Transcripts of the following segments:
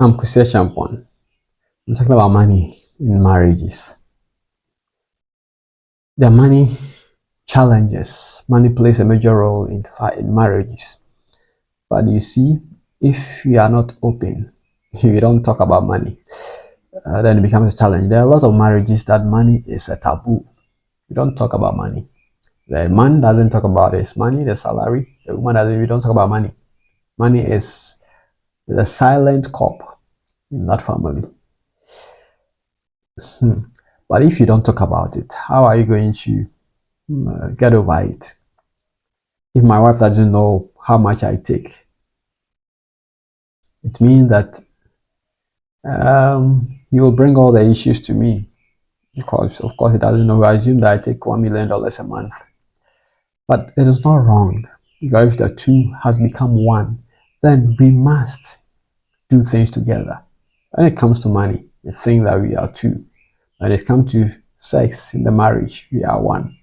I'm Kusi Achampong. I'm talking about money in marriages. There are many challenges. Money plays a major role in marriages. But you see, if you are not open, if you don't talk about money, then it becomes a challenge. There are a lot of marriages that money is a taboo. You don't talk about money. The man doesn't talk about his money, the salary. The woman doesn't. We don't talk about money. Money is the silent cop in that family. But if you don't talk about it, how are you going to get over it? If my wife doesn't know how much I take, it means that you will bring all the issues to me because, of course, it doesn't know. I assume that I take $1 million a month, but it is not wrong because if the two has become one, then we must do things together. When it comes to money, we think that we are two. When it comes to sex in the marriage, we are one.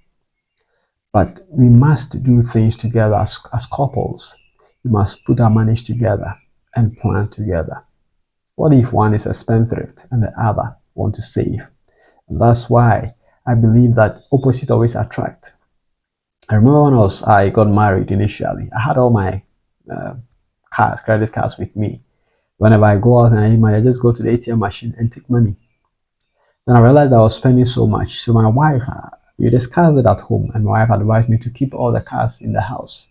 But we must do things together as couples. We must put our monies together and plan together. What if one is a spendthrift and the other want to save? And that's why I believe that opposites always attract. I remember when I got married initially, I had all my uh, credit cards with me. Whenever I go out and I need money, I just go to the ATM machine and take money. Then I realized I was spending so much. So my wife, we discussed it at home, and my wife advised me to keep all the cards in the house.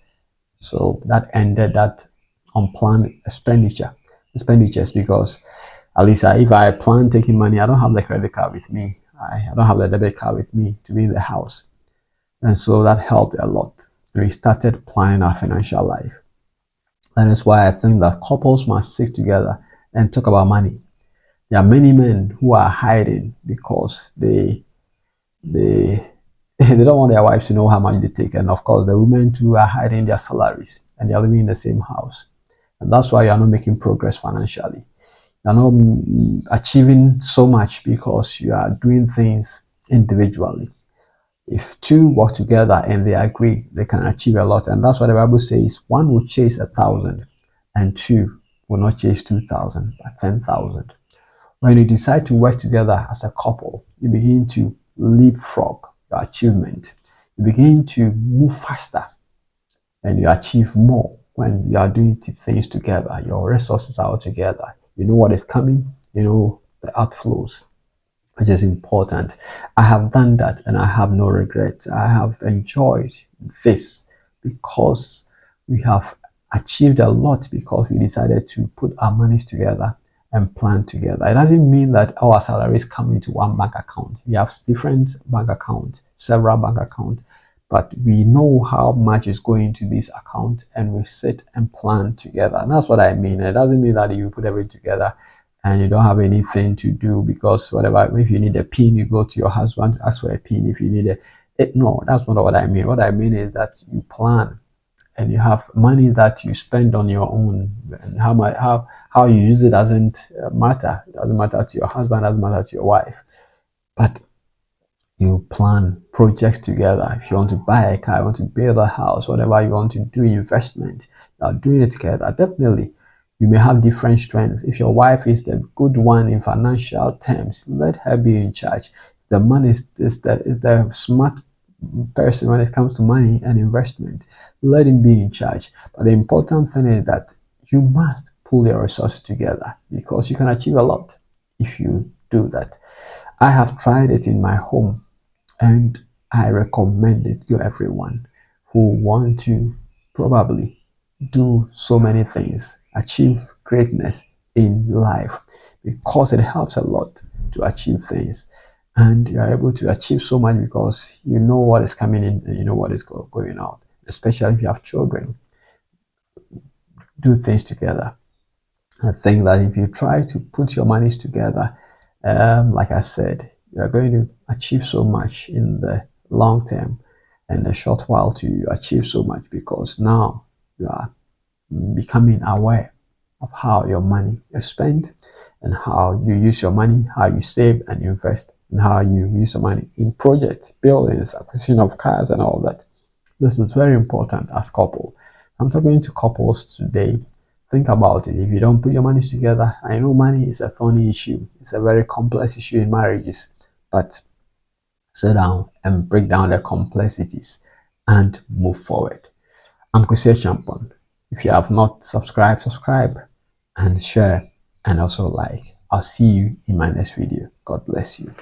So that ended that unplanned expenditures because at least if I plan taking money, I don't have the credit card with me. I don't have the debit card with me to be in the house. And so that helped a lot. We started planning our financial life. That is why I think that couples must sit together and talk about money. There are many men who are hiding because they they don't want their wives to know how much they take, and of course the women too are hiding their salaries and they are living in the same house, and that's why you are not making progress financially. You are not achieving so much because you are doing things individually. If two work together and they agree, they can achieve a lot, and that's what the Bible says: one will chase 1,000, and two will not chase 2,000 but 10,000. When you decide to work together as a couple, you begin to leapfrog your achievement. You begin to move faster and you achieve more when you are doing things together. Your resources are all together. You know what is coming, you know the outflows, which is important. I have done that and I have no regrets. I have enjoyed this because we have achieved a lot because we decided to put our monies together and plan together. It doesn't mean that our salaries come into one bank account. We have different bank accounts, several bank accounts, but we know how much is going to this account and we sit and plan together. And that's what I mean. It doesn't mean that you put everything together and you don't have anything to do because whatever, if you need a pin, you go to your husband to ask for a pin. If you need no, that's not what I mean. What I mean is that you plan and you have money that you spend on your own, and how you use it doesn't matter. It doesn't matter to your husband, it doesn't matter to your wife, but you plan projects together. If you want to buy a car, you want to build a house, whatever you want to do, investment, you are doing it together. Definitely, you may have different strengths. If your wife is the good one in financial terms, let her be in charge. The man is the smart person when it comes to money and investment, let him be in charge. But the important thing is that you must pull your resources together because you can achieve a lot if you do that. I have tried it in my home and I recommend it to everyone who want to probably do so many things, achieve greatness in life, because it helps a lot to achieve things. And you are able to achieve so much because you know what is coming in and you know what is going out, especially if you have children. Do things together. I think that if you try to put your monies together, like I said, you are going to achieve so much in the long term and a short while to achieve so much because now you are becoming aware of how your money is spent and how you use your money, how you save and invest, and how you use your money in projects, buildings, acquisition of cars, and all that. This is very important as couple. I'm talking to couples today Think about it. If you don't put your money together, I know money is a thorny issue. It's a very complex issue in marriages. But sit down and break down the complexities and move forward. I'm Kusi Achampong. If you have not subscribed, subscribe and share and also like. I'll see you in my next video. God bless you.